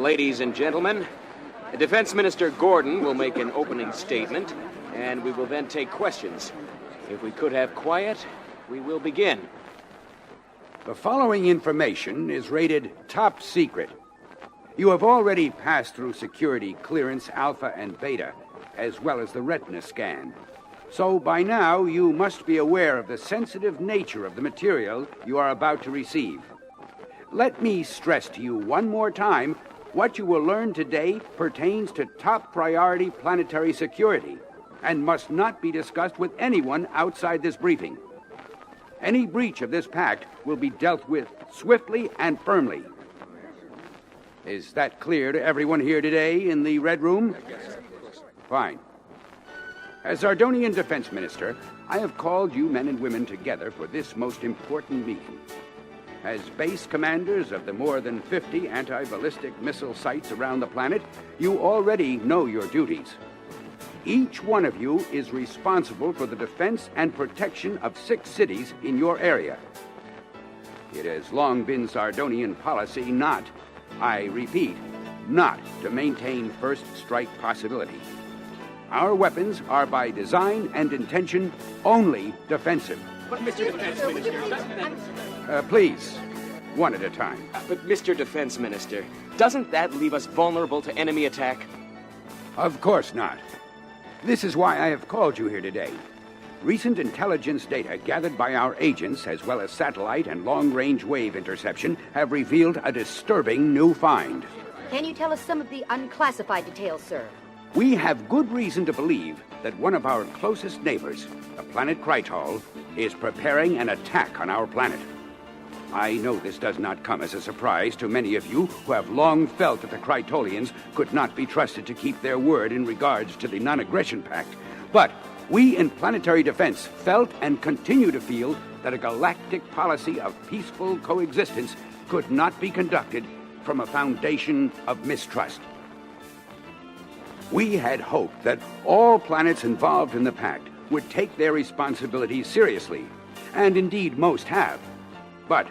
Ladies and gentlemen, Defense Minister Gordon will make an opening statement, and we will then take questions. If we could have quiet, we will begin. The following information is rated top secret. You have already passed through security clearance Alpha and Beta, as well as the retina scan. So by now, you must be aware of the sensitive nature of the material you are about to receive. Let me stress to you one more time, what you will learn today pertains to top priority planetary security and must not be discussed with anyone outside this briefing. Any breach of this pact will be dealt with swiftly and firmly. Is that clear to everyone here today in the Red Room? Fine. As Zardonian Defense Minister, I have called you men and women together for this most important meeting. As base commanders of the more than 50 anti-ballistic missile sites around the planet, you already know your duties. Each one of you is responsible for the defense and protection of 6 cities in your area. It has long been Zardonian policy not, I repeat, not to maintain first strike possibility. Our weapons are by design and intention only defensive. But Mr. Defense Minister... Please, one at a time. But Mr. Defense Minister, doesn't that leave us vulnerable to enemy attack? Of course not. This is why I have called you here today. Recent intelligence data gathered by our agents, as well as satellite and long-range wave interception, have revealed a disturbing new find. Can you tell us some of the unclassified details, sir? We have good reason to believe that one of our closest neighbors, the planet Krytol, is preparing an attack on our planet. I know this does not come as a surprise to many of you who have long felt that the Krytolians could not be trusted to keep their word in regards to the non-aggression pact. But we in planetary defense felt and continue to feel that a galactic policy of peaceful coexistence could not be conducted from a foundation of mistrust. We had hoped that all planets involved in the pact would take their responsibilities seriously, and indeed most have. But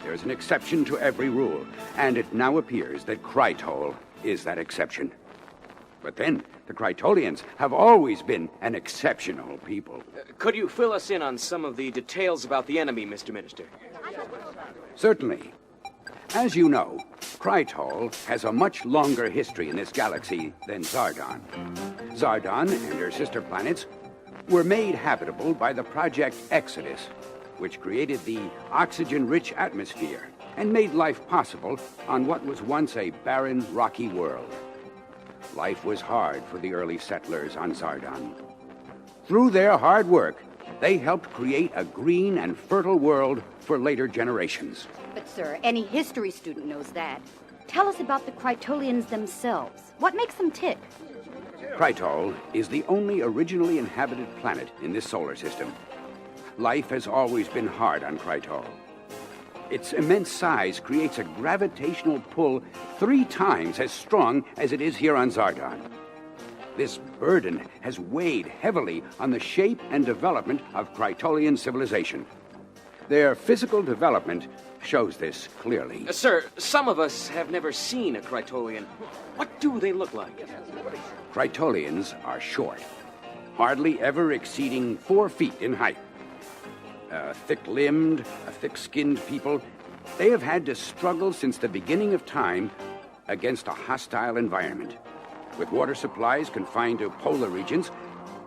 there's an exception to every rule, and it now appears that Krytol is that exception. But then, the Krytolians have always been an exceptional people. Could you fill us in on some of the details about the enemy, Mr. Minister? Certainly. As you know, Krytol has a much longer history in this galaxy than Zardon. Zardon and her sister planets were made habitable by the Project Exodus, which created the oxygen-rich atmosphere and made life possible on what was once a barren, rocky world. Life was hard for the early settlers on Zardon. Through their hard work, they helped create a green and fertile world for later generations. But, sir, any history student knows that. Tell us about the Krytolians themselves. What makes them tick? Krytol is the only originally inhabited planet in this solar system. Life has always been hard on Krytol. Its immense size creates a gravitational pull 3 times as strong as it is here on Zardon. This burden has weighed heavily on the shape and development of Krytolian civilization. Their physical development shows this clearly. Sir, some of us have never seen a Krytolian. What do they look like? Krytolians are short, hardly ever exceeding 4 feet in height. Thick-limbed, thick-skinned people, they have had to struggle since the beginning of time against a hostile environment. With water supplies confined to polar regions,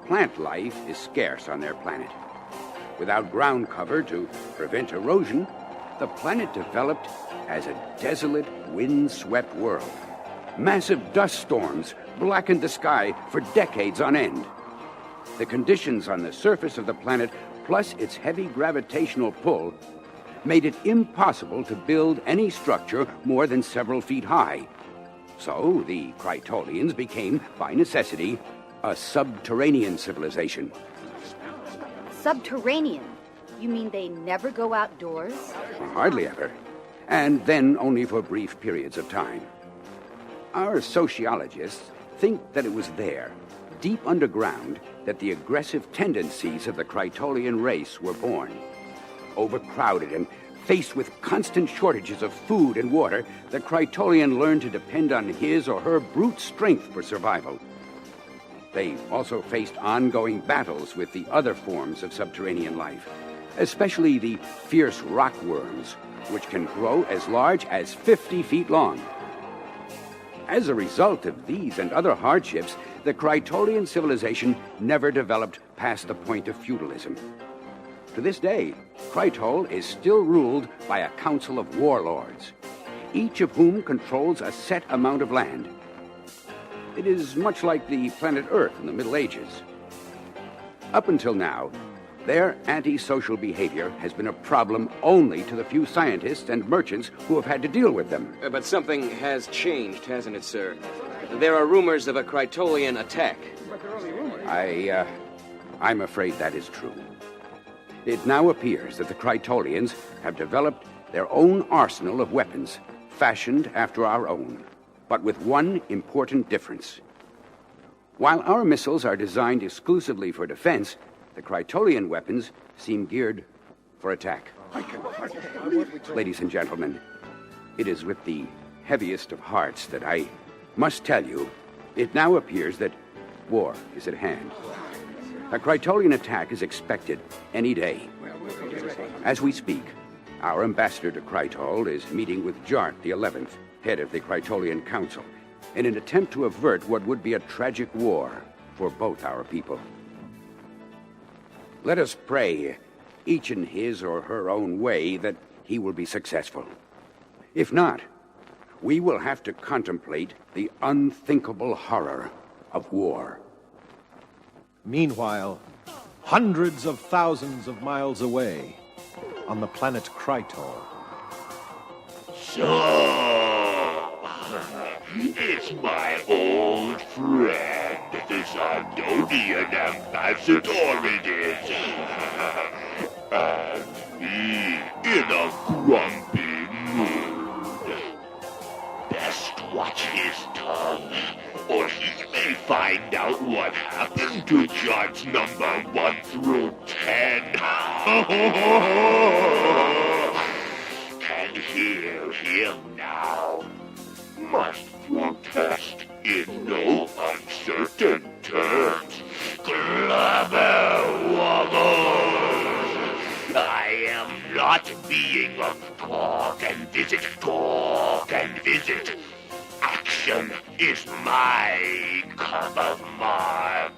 plant life is scarce on their planet. Without ground cover to prevent erosion, the planet developed as a desolate, wind-swept world. Massive dust storms blackened the sky for decades on end. The conditions on the surface of the planet, plus its heavy gravitational pull, made it impossible to build any structure more than several feet high. So the Krytolians became, by necessity, a subterranean civilization. Subterranean? You mean they never go outdoors? Hardly ever. And then only for brief periods of time. Our sociologists think that it was there, deep underground, that the aggressive tendencies of the Krytolian race were born. Overcrowded and Faced with constant shortages of food and water, the Krytolian learned to depend on his or her brute strength for survival. They also faced ongoing battles with the other forms of subterranean life, especially the fierce rockworms, which can grow as large as 50 feet long. As a result of these and other hardships, the Krytolian civilization never developed past the point of feudalism. To this day, Krytol is still ruled by a council of warlords, each of whom controls a set amount of land. It is much like the planet Earth in the Middle Ages. Up until now, their antisocial behavior has been a problem only to the few scientists and merchants who have had to deal with them. But something has changed, hasn't it, sir? There are rumors of a Krytolian attack. I'm afraid that is true. It now appears that the Krytolians have developed their own arsenal of weapons, fashioned after our own, but with one important difference. While our missiles are designed exclusively for defense, the Krytolian weapons seem geared for attack. Ladies and gentlemen, it is with the heaviest of hearts that I must tell you, it now appears that war is at hand. A Krytolian attack is expected any day. As we speak, our ambassador to Krytol is meeting with Jart the 11th, head of the Krytolian Council, in an attempt to avert what would be a tragic war for both our people. Let us pray, each in his or her own way, that he will be successful. If not, we will have to contemplate the unthinkable horror of war. Meanwhile, hundreds of thousands of miles away, on the planet Krytol. So, it's my old friend, the Zardonian ambassador it is. And me in a grumpy mood. Best watch his tongue, or he may find out what happened to Jarts number 1 through 10. And hear him now. Must protest in no uncertain terms. Clever woman! I am not being of talk and visit. Action is my cup of mud.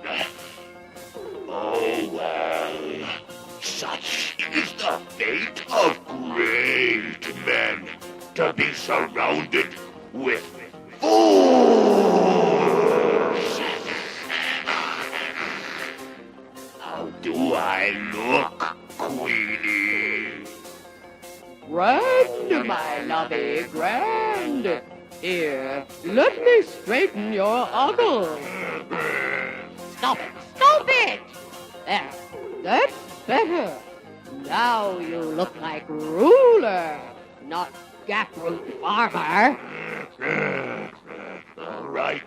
Oh well, such is the fate of great men, to be surrounded with fools. How do I look, Queenie? Grand, my lovey, grand. Here, let me straighten your ogle. Stop it! There, that's better. Now you look like ruler, not gaproot farmer. All right.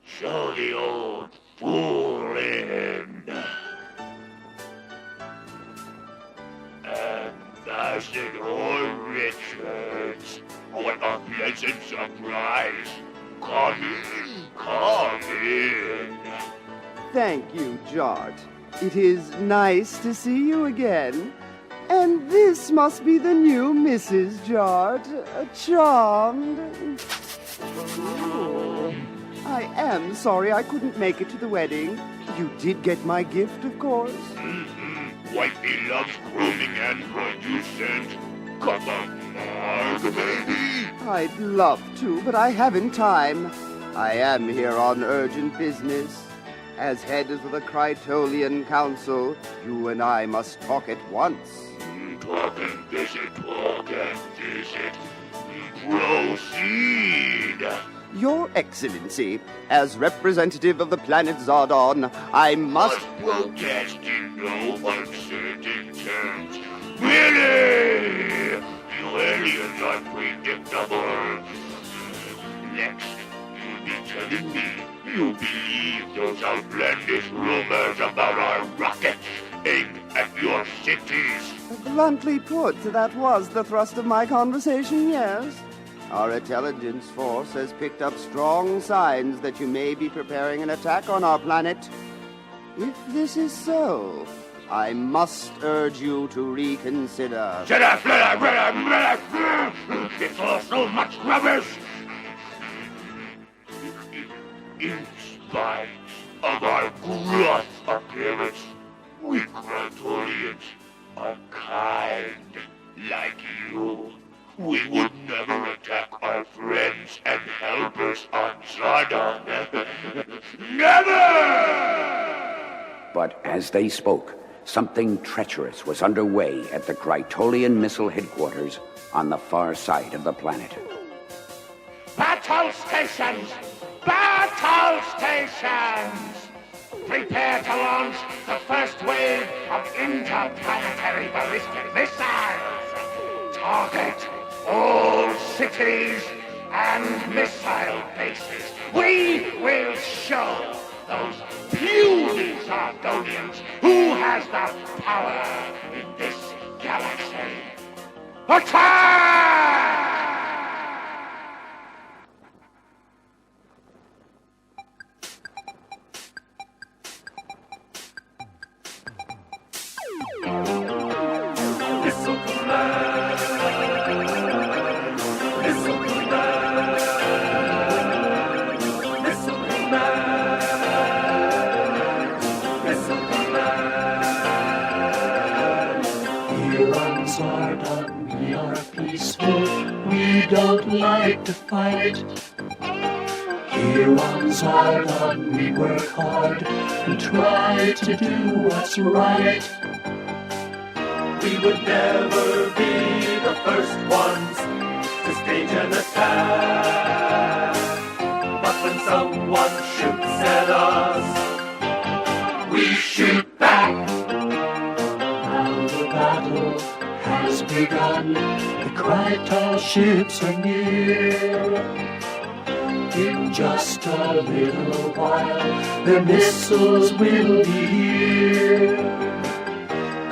Show the old fool in. Ambassador Richards, what a pleasant surprise. Come in. Thank you, Jart. It is nice to see you again. And this must be the new Mrs. Jart. Charmed. I am sorry I couldn't make it to the wedding. You did get my gift, of course. Wifey loves grooming android you sent. Come on, Mark, baby. I'd love to, but I haven't time. I am here on urgent business. As head of the Krytolian Council, you and I must talk at once. Talk and visit. Proceed. Your Excellency, as representative of the planet Zardon, I must protest in no uncertain terms. Really? You aliens are predictable. Next, you'll be telling me you believe those outlandish rumors about our rockets aimed and your cities. Bluntly put, that was the thrust of my conversation, yes. Our intelligence force has picked up strong signs that you may be preparing an attack on our planet. If this is so, I must urge you to reconsider. It's all so much rubbish! In spite of our gruff appearance, we Krytolians are kind like you. We would never attack our friends and helpers on Zardon. Never! But as they spoke, something treacherous was underway at the Krytolian missile headquarters on the far side of the planet. Battle stations! Battle stations! Prepare to launch the first wave of interplanetary ballistic missiles. Target all cities and missile bases. We will show those puny Zardonians who has the power in this galaxy. Attack! Missile command! Missile command! Missile command! Missile command! Here on Zardon we are peaceful, we don't like to fight. Here on Zardon we work hard and try to do what's right. We would never be the first ones to stage an attack. But when someone shoots at us, we shoot back. Now the battle has begun, the Krytol ships are near. In just a little while, their missiles will be here.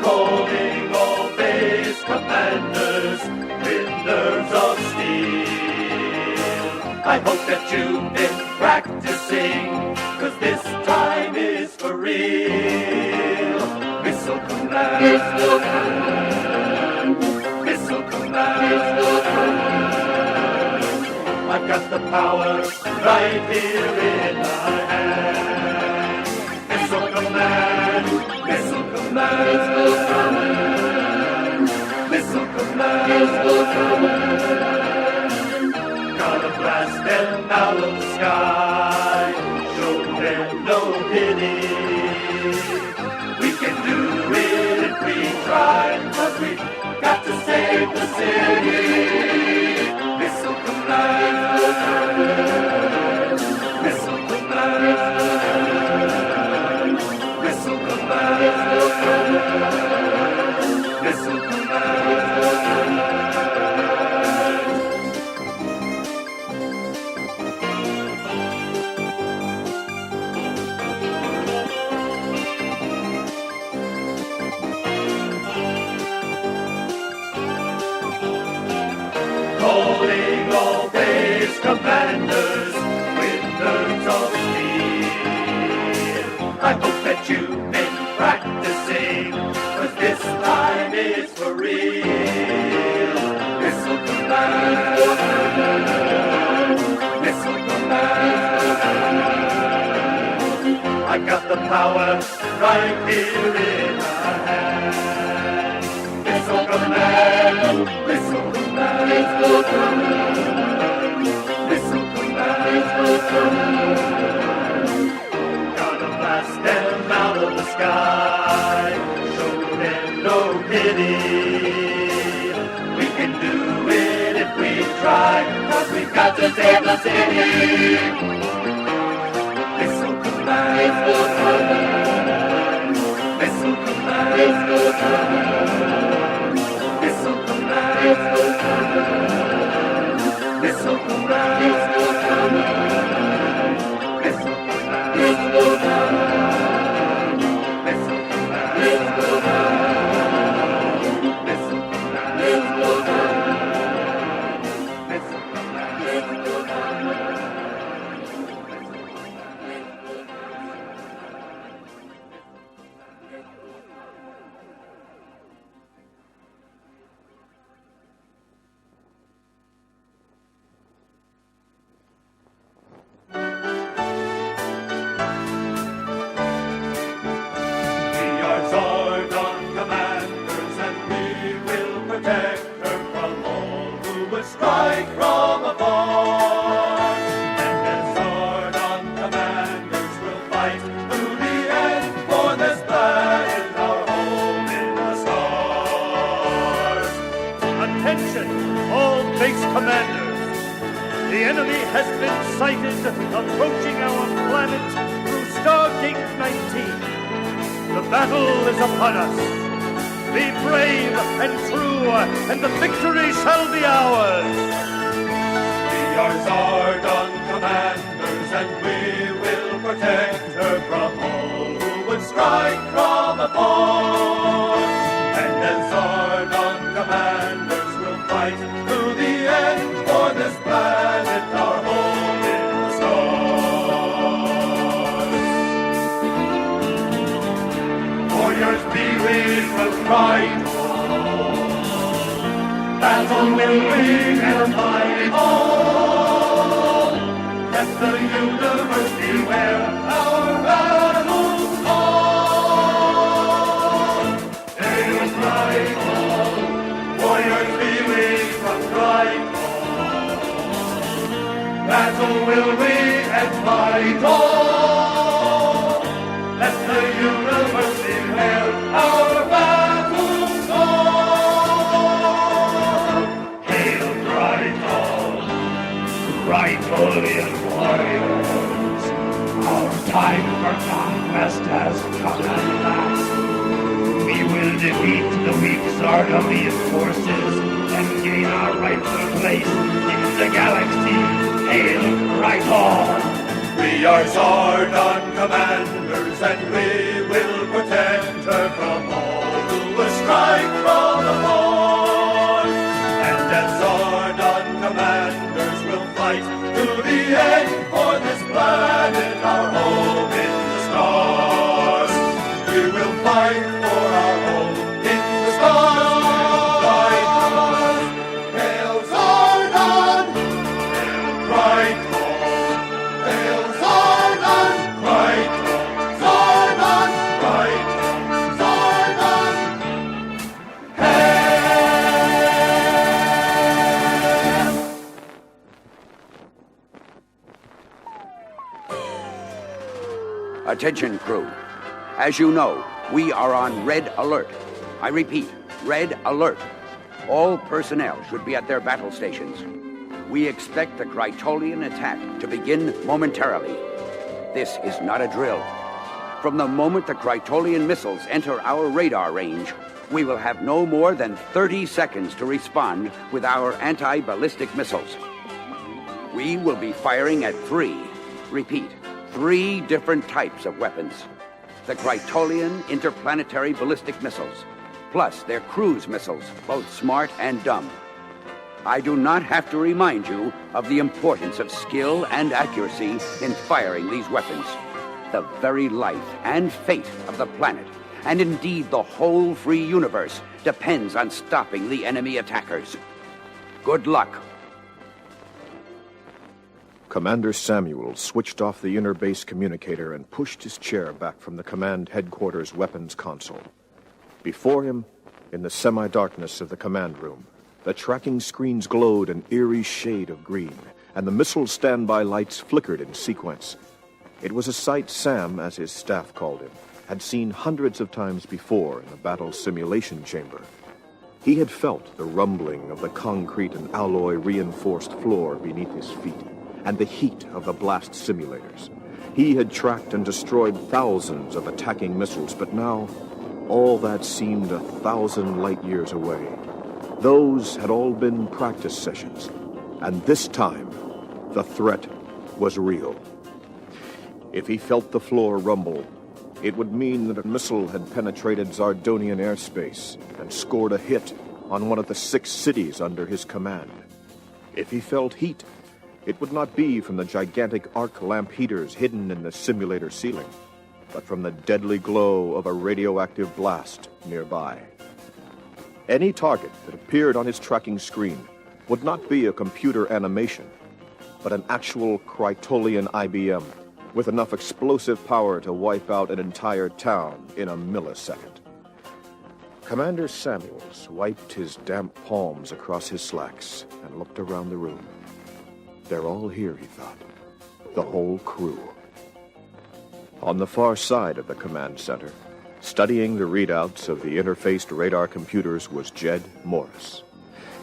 Calling all base commanders with nerves of steel. I hope that you've been practicing, 'cause this time is for real. Missile command, missile command, missile command, missile command. I've got the power right here in my hand. Missile command, missile command, missile command, missile command, missile command. Gonna blast them out of the sky, show them no pity. We can do it if we try, 'cause we got to save the city. Missile command, missile command, missile command, missile command. Calling all base commanders with nerves of steel. I hope that you've been practicing, 'cause this time is for real. Missile command, missile command. I got the power right here in my hand. Missile command, missile command, missile command, missile command, missile command. Gonna blast them out of the sky, show them no pity. We can do it if we try, 'cause we've got to save the city. Missile command, missile command, missile command, missile command, missile command, missile command, missile command, missile command, missile command, missile command, missile command, missile command. has been sighted approaching our planet through Stargate 19. The battle is upon us. Be brave and true, and the victory shall be ours. We are Zardon Commanders, and we will protect her from all who would strike from afar. And as Zardon Commanders will fight to the end for this planet, our home in the stars. Warriors, be with from Krytolian. Battle will win and fight on. Let the universe beware our battle's on. Hail Krytolian, warriors be with from Krytolian. Battle will win and fight on. Let the universe beware our battle's on. Hail Krytolian warriors, our time for conquest has come at last. We will defeat the weak Zardonian forces and gain our rightful place in the galaxy. Hail Krytolian! We are Zardon Commanders, and we will protect her from all who will strike from afar. And as Zardon Commanders will fight to the end for this planet, our home in the stars. We will fight for our home in the stars. Hail Zardon! Hail Krytolian! Hail Zardon! Krytolian! Zardon! Krytolian! Zardon! Hail! Attention, crew. As you know, we are on red alert. I repeat, red alert. All personnel should be at their battle stations. We expect the Krytolian attack to begin momentarily. This is not a drill. From the moment the Krytolian missiles enter our radar range, we will have no more than 30 seconds to respond with our anti-ballistic missiles. We will be firing at three different types of weapons. The Krytolian interplanetary ballistic missiles, plus their cruise missiles, both smart and dumb. I do not have to remind you of the importance of skill and accuracy in firing these weapons. The very life and fate of the planet, and indeed the whole free universe, depends on stopping the enemy attackers. Good luck. Commander Samuel switched off the inner base communicator and pushed his chair back from the command headquarters weapons console. Before him, in the semi-darkness of the command room, the tracking screens glowed an eerie shade of green, and the missile standby lights flickered in sequence. It was a sight Sam, as his staff called him, had seen hundreds of times before in the battle simulation chamber. He had felt the rumbling of the concrete and alloy reinforced floor beneath his feet, and the heat of the blast simulators. He had tracked and destroyed thousands of attacking missiles, but now all that seemed 1,000 light years away. Those had all been practice sessions, and this time the threat was real. If he felt the floor rumble, it would mean that a missile had penetrated Zardonian airspace and scored a hit on one of the 6 cities under his command. If he felt heat, it would not be from the gigantic arc lamp heaters hidden in the simulator ceiling, but from the deadly glow of a radioactive blast nearby. Any target that appeared on his tracking screen would not be a computer animation, but an actual Krytolian IBM with enough explosive power to wipe out an entire town in a millisecond. Commander Samuels wiped his damp palms across his slacks and looked around the room. They're all here, he thought. The whole crew. On the far side of the command center, studying the readouts of the interfaced radar computers, was Jed Morris.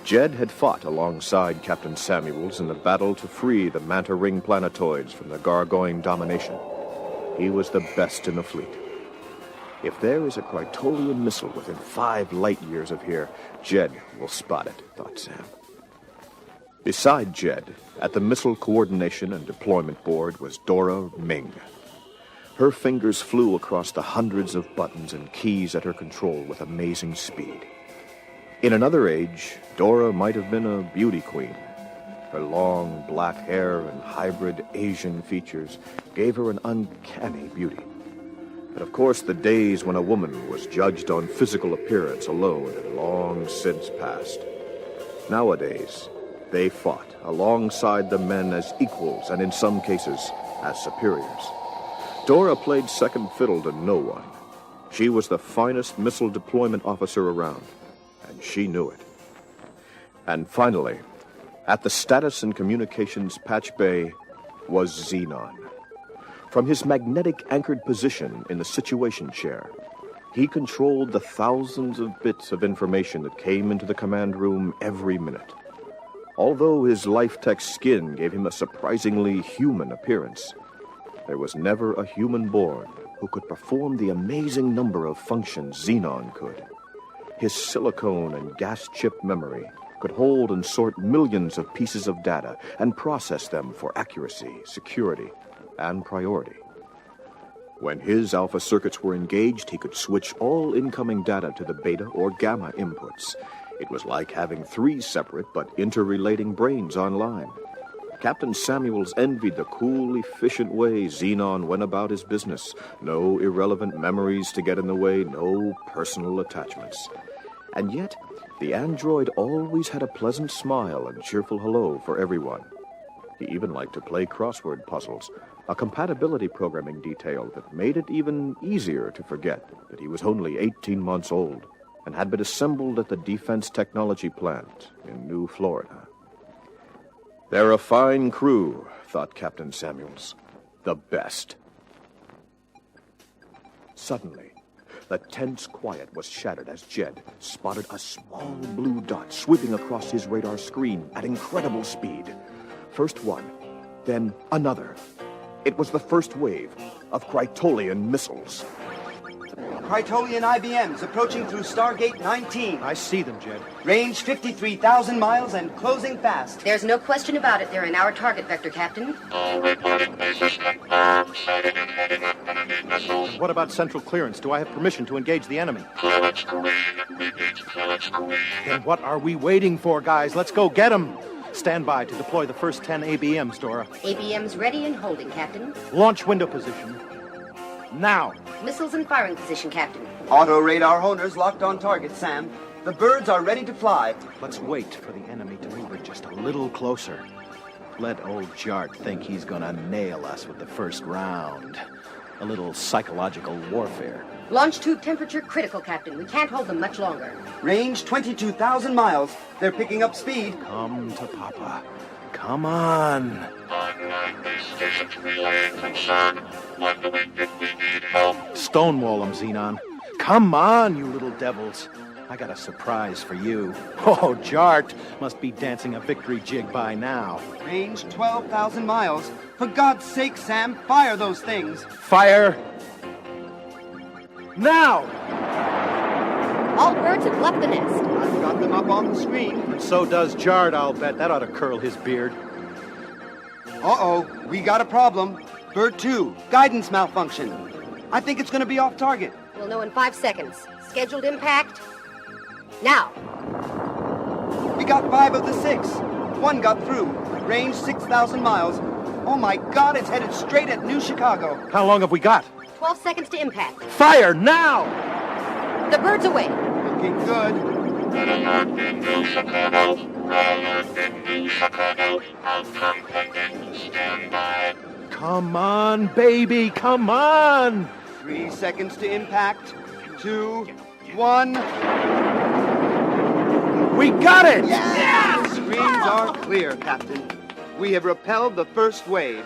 Jed had fought alongside Captain Samuels in the battle to free the Manta Ring planetoids from the Gargoyle domination. He was the best in the fleet. If there is a Krytolian missile within 5 light years of here, Jed will spot it, thought Sam. Beside Jed, at the Missile Coordination and Deployment Board, was Dora Ming. Her fingers flew across the hundreds of buttons and keys at her control with amazing speed. In another age, Dora might have been a beauty queen. Her long black hair and hybrid Asian features gave her an uncanny beauty. But of course, the days when a woman was judged on physical appearance alone had long since passed. Nowadays, they fought alongside the men as equals and in some cases as superiors. Dora played second fiddle to no one. She was the finest missile deployment officer around, and she knew it. And finally, at the Status and Communications Patch Bay was Xenon. From his magnetic anchored position in the Situation Chair, he controlled the thousands of bits of information that came into the command room every minute. Although his life-tech skin gave him a surprisingly human appearance, there was never a human born who could perform the amazing number of functions Xenon could. His silicone and gas chip memory could hold and sort millions of pieces of data and process them for accuracy, security, and priority. When his alpha circuits were engaged, he could switch all incoming data to the beta or gamma inputs. It was like having 3 separate but interrelating brains online. Captain Samuels envied the cool, efficient way Xenon went about his business. No irrelevant memories to get in the way, no personal attachments. And yet, the android always had a pleasant smile and cheerful hello for everyone. He even liked to play crossword puzzles, a compatibility programming detail that made it even easier to forget that he was only 18 months old and had been assembled at the Defense Technology Plant in New Florida. They're a fine crew, thought Captain Samuels. The best. Suddenly, the tense quiet was shattered as Jed spotted a small blue dot sweeping across his radar screen at incredible speed. First one, then another. It was the first wave of Krytolian missiles. Krytolian IBMs approaching through Stargate 19. I see them, Jed. Range 53,000 miles and closing fast. There's no question about it. They're in our target vector, Captain. And what about central clearance? Do I have permission to engage the enemy? Then what are we waiting for, guys? Let's go get them. Stand by to deploy the first 10 ABMs, Dora. ABMs ready and holding, Captain. Launch window position. Now. Missiles in firing position, Captain. Auto radar honers locked on target, Sam. The birds are ready to fly. Let's wait for the enemy to move it just a little closer. Let old Jart think he's gonna nail us with the first round. A little psychological warfare. Launch tube temperature critical, Captain. We can't hold them much longer. Range 22,000 miles. They're picking up speed. Come to Papa. Come on. Stonewall them, Xenon. Come on, you little devils. I got a surprise for you. Oh, Jart must be dancing a victory jig by now. Range 12,000 miles. For God's sake, Sam, fire those things. Fire. Now! All birds have left the nest. I've got them up on the screen. And so does Jart, I'll bet. That ought to curl his beard. Uh-oh, we got a problem. Bird 2, guidance malfunction. I think it's going to be off target. We'll know in 5 seconds. Scheduled impact. Now. We got 5 of the 6. 1 got through. Range 6,000 miles. Oh my God, it's headed straight at New Chicago. How long have we got? 12 seconds to impact. Fire now! The bird's away. Looking good. Come on, baby, come on! 3 seconds to impact. 2, 1. We got it! Yes! Screens are clear, Captain. We have repelled the first wave.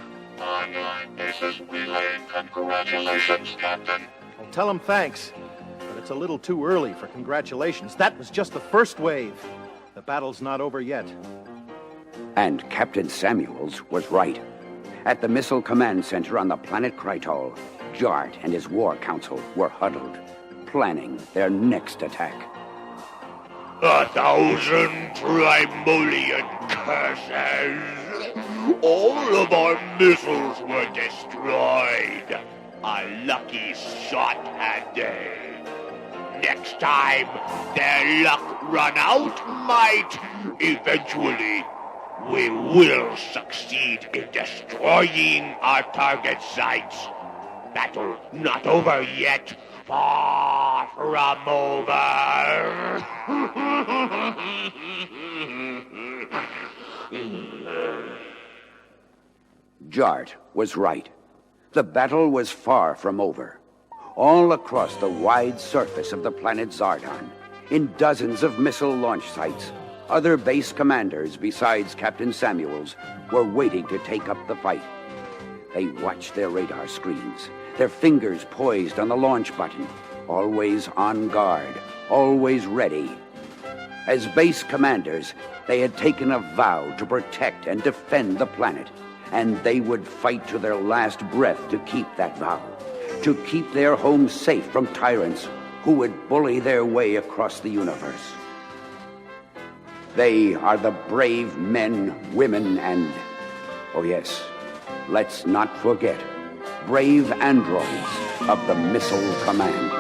This is Relay. Congratulations, Captain. I'll tell him thanks, but it's a little too early for congratulations. That was just the first wave. The battle's not over yet. And Captain Samuels was right. At the Missile Command Center on the planet Krytol, Jart and his war council were huddled, planning their next attack. 1,000 Primolian curses! All of our missiles were destroyed. A lucky shot had they. Next time their luck run out might. Eventually, we will succeed in destroying our target sites. Battle not over yet. Far from over. Jart was right. The battle was far from over. All across the wide surface of the planet Zardon, in dozens of missile launch sites, other base commanders besides Captain Samuels were waiting to take up the fight. They watched their radar screens, their fingers poised on the launch button, always on guard, always ready. As base commanders, they had taken a vow to protect and defend the planet, and they would fight to their last breath to keep that vow, to keep their home safe from tyrants who would bully their way across the universe. They are the brave men, women, and, oh yes, let's not forget, brave androids of the Missile Command.